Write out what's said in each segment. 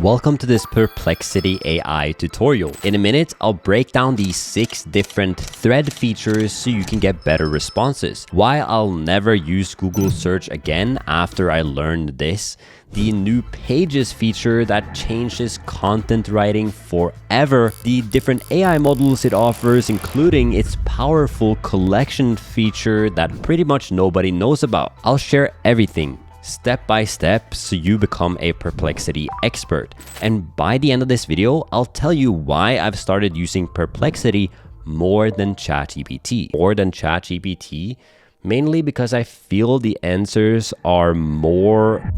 Welcome to this Perplexity AI tutorial. In a minute, I'll break down these 6 different thread features so you can get better responses. Why I'll never use Google search again after I learned this, the new pages feature that changes content writing forever, the different AI models it offers, including its powerful collection feature that pretty much nobody knows about. I'll share everything step by step so you become a Perplexity expert. And by the end of this video, I'll tell you why I've started using Perplexity more than ChatGPT. Mainly because I feel the answers are more.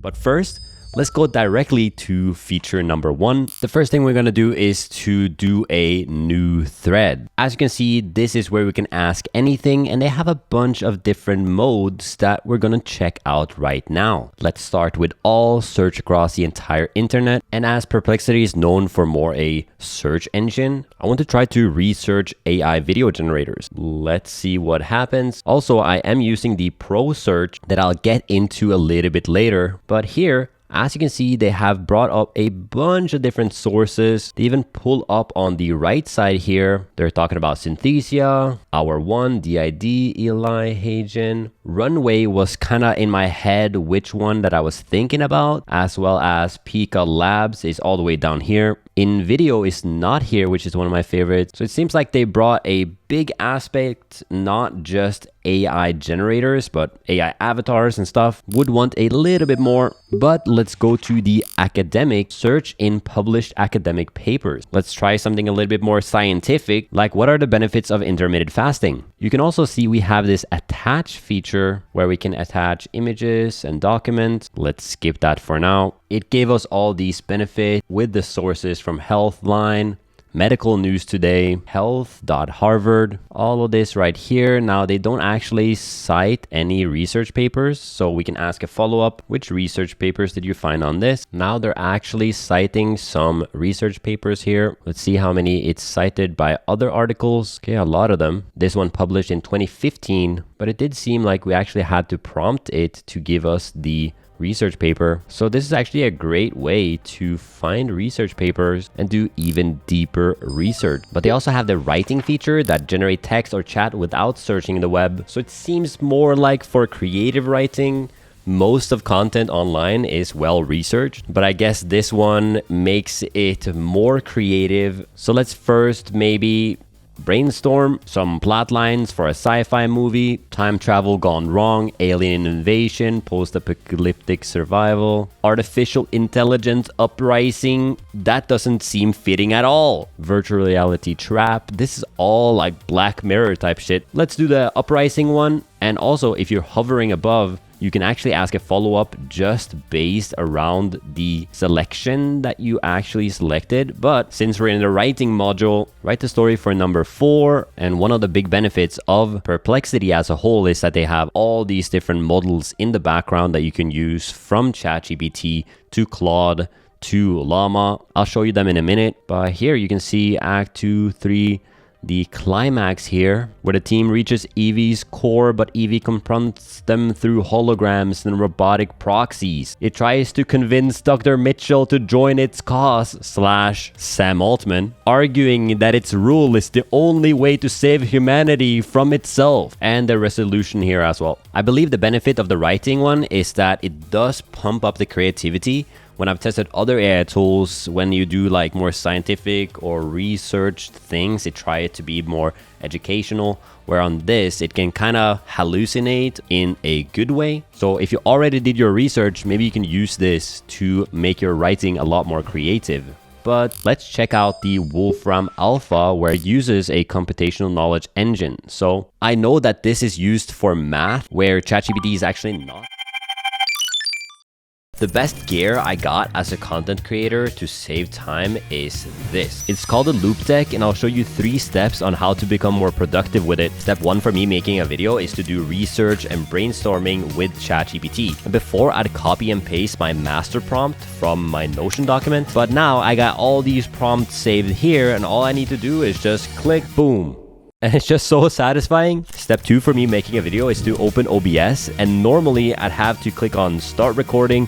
But first, let's go directly to feature number 1. The first thing we're going to do is to do a new thread. As you can see, this is where we can ask anything, and they have a bunch of different modes that we're going to check out right now. Let's start with all, search across the entire internet. And as Perplexity is known for more a search engine, I want to try to research AI video generators. Let's see what happens. Also, I am using the Pro search that I'll get into a little bit later, but here, as you can see, they have brought up a bunch of different sources. They even pull up on the right side here. They're talking about Synthesia, Hour 1, DID, Eli, Hagen. Runway was kind of in my head which one that I was thinking about, as well as Pika Labs is all the way down here. InVideo is not here, which is one of my favorites. So it seems like they brought a big aspect, not just AI generators, but AI avatars and stuff. Would want a little bit more, but let's go to the academic search in published academic papers. Let's try something a little bit more scientific, like what are the benefits of intermittent fasting? You can also see we have this attach feature where we can attach images and documents. Let's skip that for now. It gave us all these benefits with the sources from Healthline, Medical News Today, Health.Harvard, all of this right here. Now they don't actually cite any research papers, so we can ask a follow-up. Which research papers did you find on this? Now they're actually citing some research papers here. Let's see how many it's cited by other articles. Okay, a lot of them. This one published in 2015, but it did seem like we actually had to prompt it to give us the research paper. So this is actually a great way to find research papers and do even deeper research. But they also have the writing feature that generate text or chat without searching the web. So it seems more like for creative writing. Most of content online is well researched, but I guess this one makes it more creative. So let's first maybe brainstorm some plot lines for a sci-fi movie, time travel gone wrong, alien invasion, post-apocalyptic survival, artificial intelligence uprising. That doesn't seem fitting at all. Virtual reality trap. This is all like Black Mirror type shit. Let's do the uprising one. And also, if you're hovering above, you can actually ask a follow-up just based around the selection that you actually selected. But since we're in the writing module, write the story for number 4. And one of the big benefits of Perplexity as a whole is that they have all these different models in the background that you can use, from ChatGPT to Claude to Llama. I'll show you them in a minute. But here you can see Act 2, 3, the climax here, where the team reaches Evie's core, but Evie confronts them through holograms and robotic proxies. It tries to convince Dr. Mitchell to join its cause, / Sam Altman, arguing that its rule is the only way to save humanity from itself. And the resolution here as well. I believe the benefit of the writing one is that it does pump up the creativity. When I've tested other AI tools, when you do like more scientific or research things, it try it to be more educational, where on this, it can kind of hallucinate in a good way. So if you already did your research, maybe you can use this to make your writing a lot more creative. But let's check out the Wolfram Alpha, where it uses a computational knowledge engine. So I know that this is used for math, where ChatGPT is actually not. The best gear I got as a content creator to save time is this. It's called a Loupedeck, and I'll show you 3 steps on how to become more productive with it. Step 1 for me making a video is to do research and brainstorming with ChatGPT. And before, I'd copy and paste my master prompt from my Notion document, but now I got all these prompts saved here, and all I need to do is just click, boom. And it's just so satisfying. Step 2 for me making a video is to open OBS, and normally I'd have to click on start recording,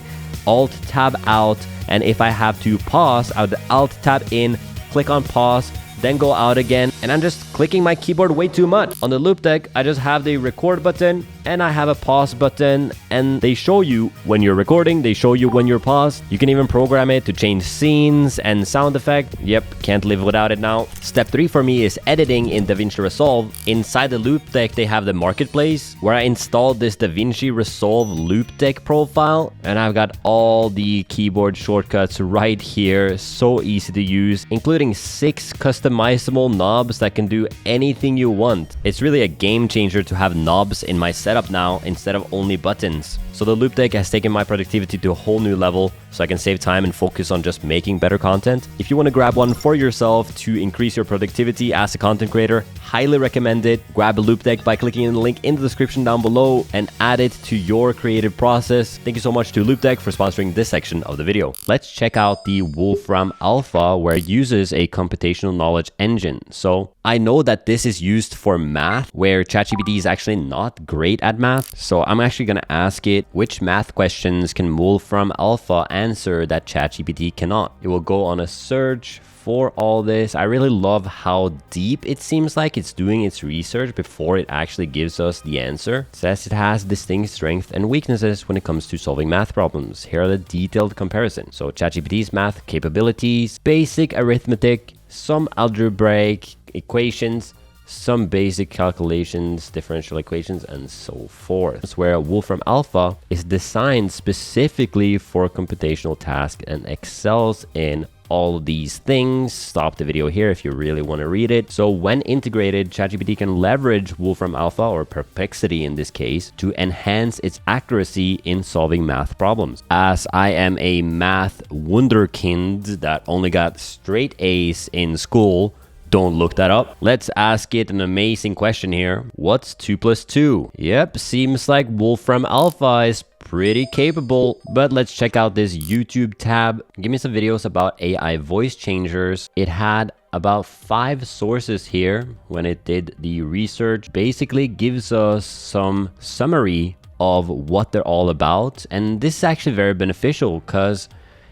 Alt tab out, and if I have to pause, I would Alt tab in, click on pause, then go out again, and I'm just clicking my keyboard way too much. On the Loupedeck, I just have the record button and I have a pause button, and they show you when you're recording, they show you when you're paused. You can even program it to change scenes and sound effect. Yep, can't live without it now. Step 3 for me is editing in DaVinci Resolve. Inside the Loupedeck, they have the marketplace where I installed this DaVinci Resolve Loupedeck profile, and I've got all the keyboard shortcuts right here. So easy to use, including 6 customizable knobs that can do anything you want. It's really a game changer to have knobs in my setup now instead of only buttons. So the Loupedeck has taken my productivity to a whole new level, so I can save time and focus on just making better content. If you want to grab one for yourself to increase your productivity as a content creator, highly recommend it. Grab a Loupedeck by clicking on the link in the description down below and add it to your creative process. Thank you so much to Loupedeck for sponsoring this section of the video. Let's check out the Wolfram Alpha, where it uses a computational knowledge engine. So I know that this is used for math, where ChatGPT is actually not great at math. So I'm actually going to ask it, which math questions can Wolfram Alpha answer that ChatGPT cannot? It will go on a search for all this. I really love how deep it seems like it's doing its research before it actually gives us the answer. It says it has distinct strengths and weaknesses when it comes to solving math problems. Here are the detailed comparisons. So ChatGPT's math capabilities, basic arithmetic, some algebraic equations, some basic calculations, differential equations, and so forth. That's where Wolfram Alpha is designed specifically for computational tasks and excels in all of these things. Stop the video here if you really want to read it. So when integrated, ChatGPT can leverage Wolfram Alpha, or Perplexity in this case, to enhance its accuracy in solving math problems. As I am a math wunderkind that only got straight A's in school, don't look that up. Let's ask it an amazing question here. What's 2 plus 2? Yep, seems like Wolfram Alpha is pretty capable. But let's check out this YouTube tab. Give me some videos about AI voice changers. It had about 5 sources here when it did the research. Basically gives us some summary of what they're all about. And this is actually very beneficial, because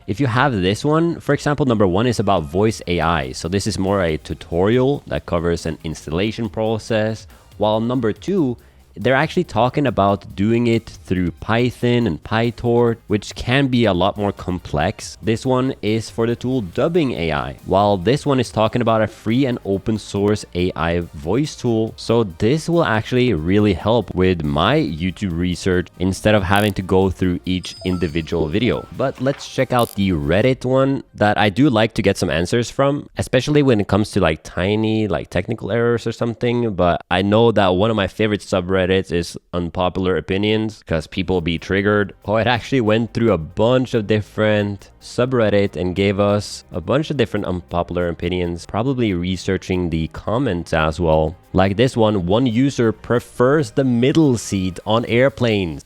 if you have this one, for example, number 1 is about voice AI. So this is more a tutorial that covers an installation process, while number 2, they're actually talking about doing it through Python and PyTorch, which can be a lot more complex. This one is for the tool Dubbing AI, while this one is talking about a free and open source AI voice tool. So this will actually really help with my YouTube research instead of having to go through each individual video. But let's check out the Reddit one that I do like to get some answers from, especially when it comes to like tiny technical errors or something. But I know that one of my favorite subreddits is unpopular opinions, because people be triggered. Oh, it actually went through a bunch of different subreddit and gave us a bunch of different unpopular opinions, probably researching the comments as well. Like this one user prefers the middle seat on airplanes.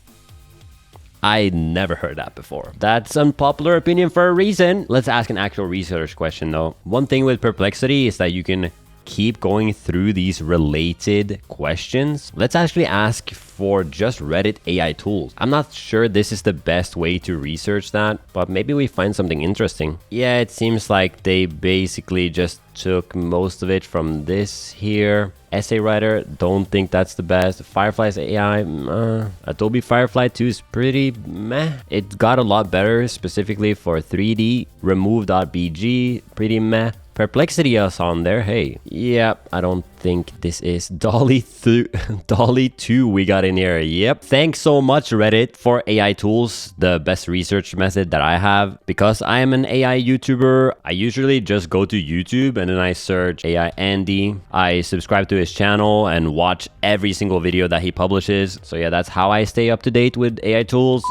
I never heard that before. That's unpopular opinion for a reason. Let's ask an actual research question though. One thing with Perplexity is that you can keep going through these related questions. Let's actually ask for just Reddit AI tools. I'm not sure this is the best way to research that, but maybe we find something interesting. Yeah, it seems like they basically just took most of it from this here. Essay writer, don't think that's the best. Firefly's AI, Adobe Firefly 2 is pretty meh. It got a lot better specifically for 3D. Remove.bg, pretty meh. Perplexity is on there. Hey, yep, I don't think this is Dolly 2 we got in here. Yep, thanks so much Reddit for AI tools, the best research method that I have. Because I am an AI YouTuber, I usually just go to YouTube and then I search AI Andy. I subscribe to his channel and watch every single video that he publishes. So yeah, that's how I stay up to date with AI tools.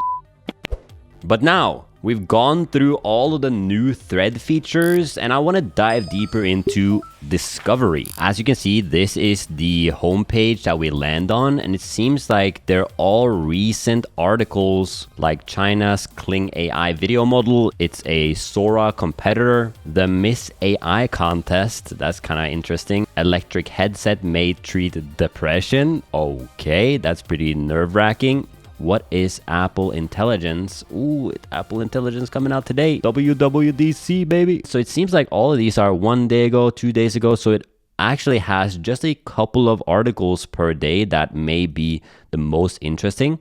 But now, we've gone through all of the new thread features and I want to dive deeper into discovery. As you can see, this is the homepage that we land on, and it seems like they're all recent articles, like China's Kling AI video model. It's a Sora competitor. The Miss AI contest, that's kind of interesting. Electric headset may treat depression. Okay, that's pretty nerve-wracking. What is Apple Intelligence? Ooh, Apple Intelligence coming out today. WWDC, baby. So it seems like all of these are 1 day ago, 2 days ago. So it actually has just a couple of articles per day that may be the most interesting.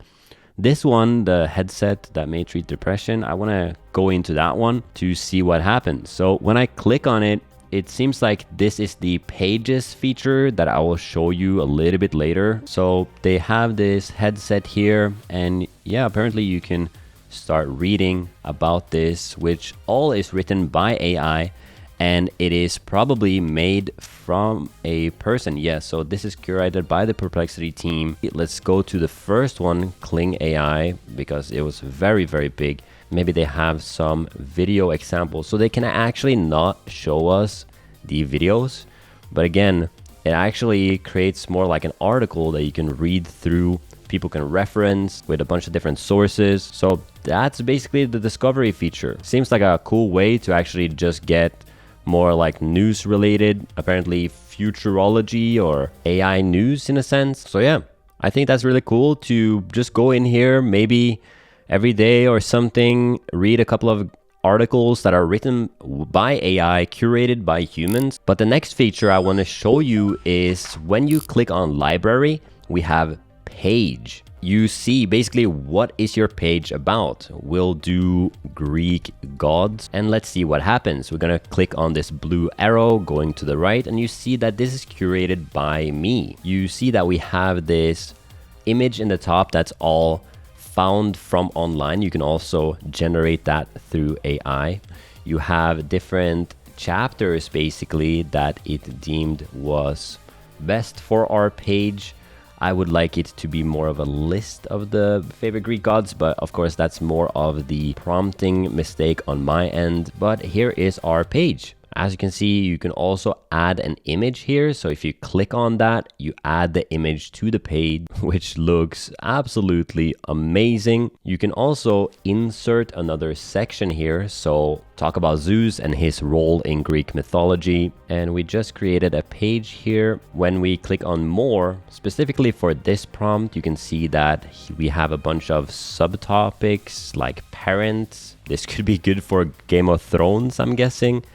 This one, the headset that may treat depression, I want to go into that one to see what happens. So when I click on it, it seems like this is the pages feature that I will show you a little bit later. So they have this headset here, and yeah, apparently you can start reading about this, which all is written by AI, and it is probably made from a person. Yeah, so this is curated by the Perplexity team. Let's go to the first one, Kling AI, because it was very, very big. Maybe they have some video examples, so they can actually not show us the videos, but again, it actually creates more like an article that you can read through, people can reference with a bunch of different sources. So that's basically the discovery feature. Seems like a cool way to actually just get more like news related, apparently futurology or AI news in a sense. So yeah, I think that's really cool to just go in here, maybe every day or something, read a couple of articles that are written by AI, curated by humans. But the next feature I want to show you is when you click on library, we have page. You see basically what is your page about. We'll do Greek gods and let's see what happens. We're gonna click on this blue arrow going to the right, and you see that this is curated by me. You see that we have this image in the top that's all found from online. You can also generate that through AI. You have different chapters basically that it deemed was best for our page. I would like it to be more of a list of the favorite Greek gods, but of course that's more of the prompting mistake on my end. But here is our page. As you can see, you can also add an image here. So if you click on that, you add the image to the page, which looks absolutely amazing. You can also insert another section here. So talk about Zeus and his role in Greek mythology. And we just created a page here. When we click on more, specifically for this prompt, you can see that we have a bunch of subtopics like parents. This could be good for Game of Thrones, I'm guessing.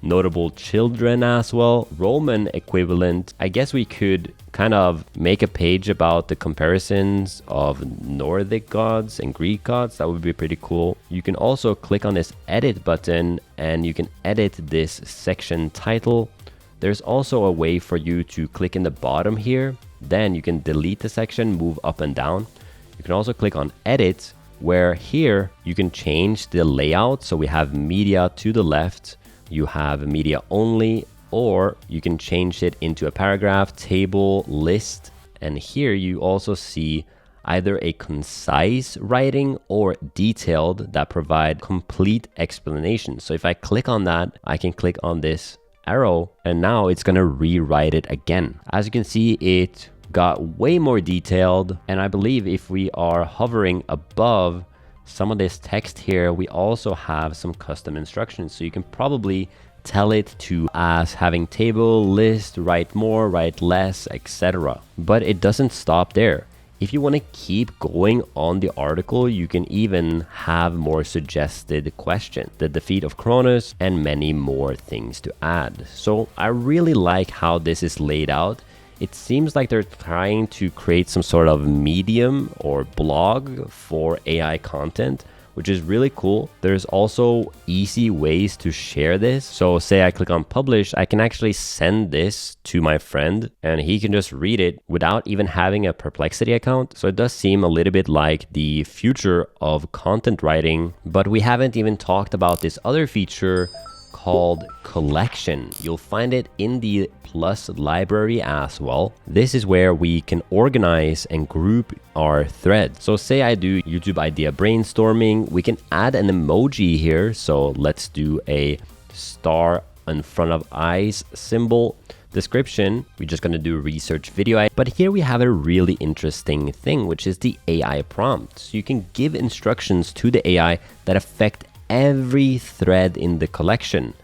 Notable children as well. Roman equivalent. I guess we could kind of make a page about the comparisons of Nordic gods and Greek gods. That would be pretty cool. You can also click on this edit button and you can edit this section title. There's also a way for you to click in the bottom here. Then you can delete the section, move up and down. You can also click on edit, where here you can change the layout. So we have media to the left. You have media only, or you can change it into a paragraph, table, list. And here you also see either a concise writing or detailed that provide complete explanation. So if I click on that, I can click on this arrow and now it's going to rewrite it again. As you can see, it got way more detailed. And I believe if we are hovering above some of this text here, we also have some custom instructions. So you can probably tell it to as having table, list, write more, write less, etc. But it doesn't stop there. If you want to keep going on the article, you can even have more suggested questions, the defeat of Cronus, and many more things to add. So I really like how this is laid out. It seems like they're trying to create some sort of medium or blog for AI content, which is really cool. There's also easy ways to share this. So say I click on publish, I can actually send this to my friend and he can just read it without even having a Perplexity account. So it does seem a little bit like the future of content writing, but we haven't even talked about this other feature called collection. You'll find it in the Plus library as well. This is where we can organize and group our threads. So say I do YouTube idea brainstorming, we can add an emoji here. So let's do a star in front of eyes symbol. Description, we're just going to do research video. But here we have a really interesting thing, which is the AI prompt. So you can give instructions to the AI that affect every thread in the collection.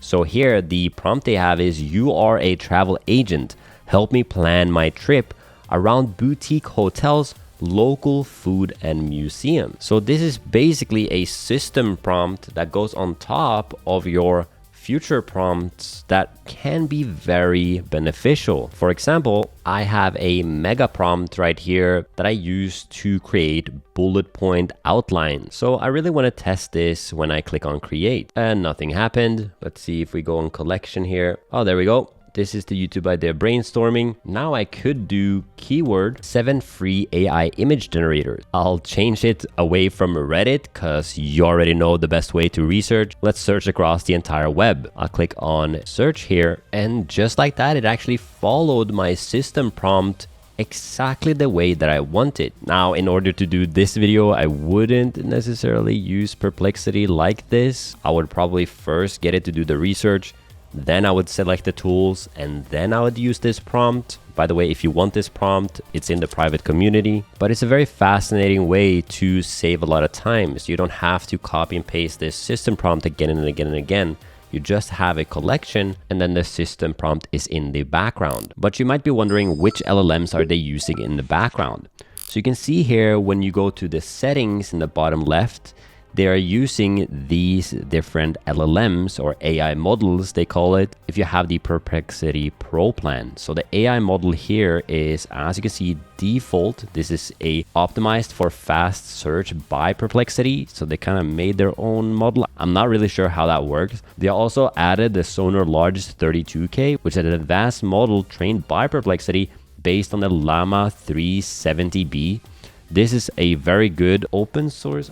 So here the prompt they have is, you are a travel agent. Help me plan my trip around boutique hotels, local food and museum. So this is basically a system prompt that goes on top of your future prompts that can be very beneficial. For example, I have a mega prompt right here that I use to create bullet point outline. So I really want to test this when I click on create, and nothing happened. Let's see if we go on collection here. Oh, there we go. This is the YouTube idea brainstorming. Now I could do keyword 7 free AI image generators. I'll change it away from Reddit because you already know the best way to research. Let's search across the entire web. I'll click on search here, and just like that, it actually followed my system prompt exactly the way that I want it. Now, in order to do this video, I wouldn't necessarily use Perplexity like this. I would probably first get it to do the research, then I would select the tools, and then I would use this prompt. By the way, if you want this prompt, it's in the private community, but it's a very fascinating way to save a lot of time. So you don't have to copy and paste this system prompt again and again and again. You just have a collection, and then the system prompt is in the background. But you might be wondering, which LLMs are they using in the background? So you can see here, when you go to the settings in the bottom left, they are using these different LLMs, or AI models they call it, if you have the Perplexity Pro plan. So the AI model here is, as you can see, default. This is a optimized for fast search by Perplexity. So they kind of made their own model. I'm not really sure how that works. They also added the Sonar Largest 32K, which is an advanced model trained by Perplexity based on the Llama 370B. This is a very good open source,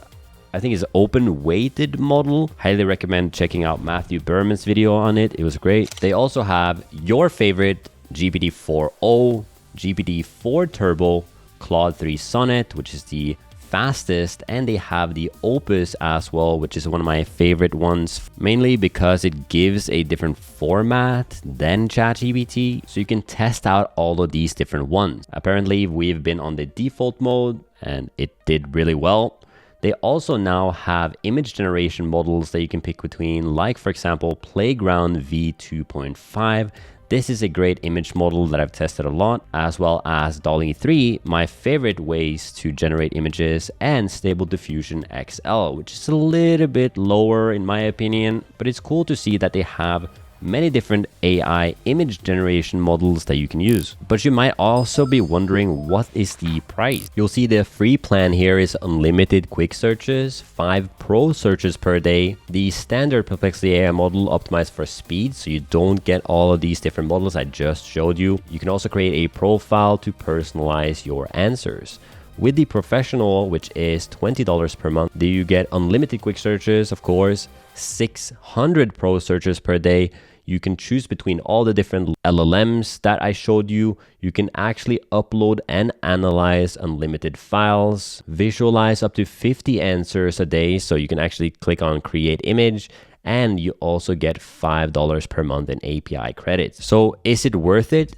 I think it's open weighted model. Highly recommend checking out Matthew Berman's video on it. It was great. They also have your favorite GPT-4o, GPT-4 Turbo, Claude 3 Sonnet, which is the fastest, and they have the Opus as well, which is one of my favorite ones, mainly because it gives a different format than ChatGPT, so you can test out all of these different ones. Apparently, we've been on the default mode, and it did really well. They also now have image generation models that you can pick between, like for example, Playground V2.5. This is a great image model that I've tested a lot, as well as DALL-E 3, my favorite ways to generate images, and Stable Diffusion XL, which is a little bit lower in my opinion, but it's cool to see that they have many different AI image generation models that you can use. But you might also be wondering, what is the price? You'll see the free plan here is unlimited quick searches, 5 pro searches per day, the standard Perplexity AI model optimized for speed, so you don't get all of these different models I just showed you. You can also create a profile to personalize your answers. With the professional, which is $20 per month, do you get unlimited quick searches, of course, 600 pro searches per day. You can choose between all the different LLMs that I showed you. You can actually upload and analyze unlimited files, visualize up to 50 answers a day. So you can actually click on create image, and you also get $5 per month in API credits. So is it worth it?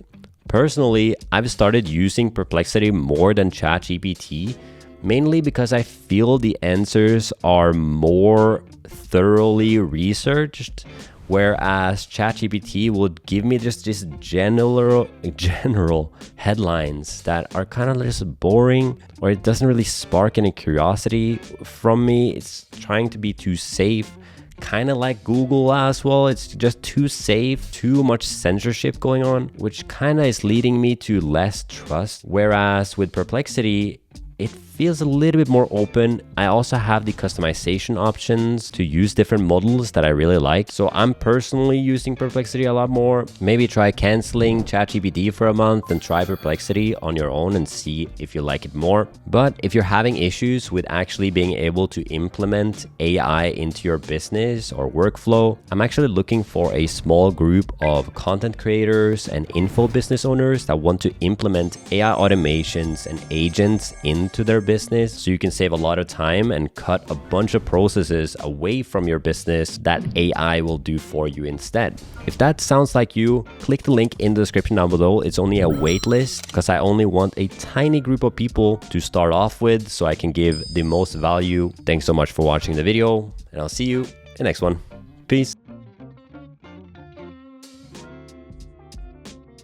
Personally, I've started using Perplexity more than ChatGPT, mainly because I feel the answers are more thoroughly researched, whereas ChatGPT would give me just general headlines that are kind of just boring, or it doesn't really spark any curiosity from me. It's trying to be too safe, kind of like Google as well. It's just too safe, too much censorship going on, which kind of is leading me to less trust. Whereas with Perplexity, it feels a little bit more open. I also have the customization options to use different models that I really like. So I'm personally using Perplexity a lot more. Maybe try canceling ChatGPT for a month and try Perplexity on your own and see if you like it more. But if you're having issues with actually being able to implement AI into your business or workflow, I'm actually looking for a small group of content creators and info business owners that want to implement AI automations and agents into their business, so you can save a lot of time and cut a bunch of processes away from your business that AI will do for you instead. If that sounds like you, click the link in the description down below. It's only a wait list because I only want a tiny group of people to start off with so I can give the most value. Thanks so much for watching the video, and I'll see you in the next one. Peace.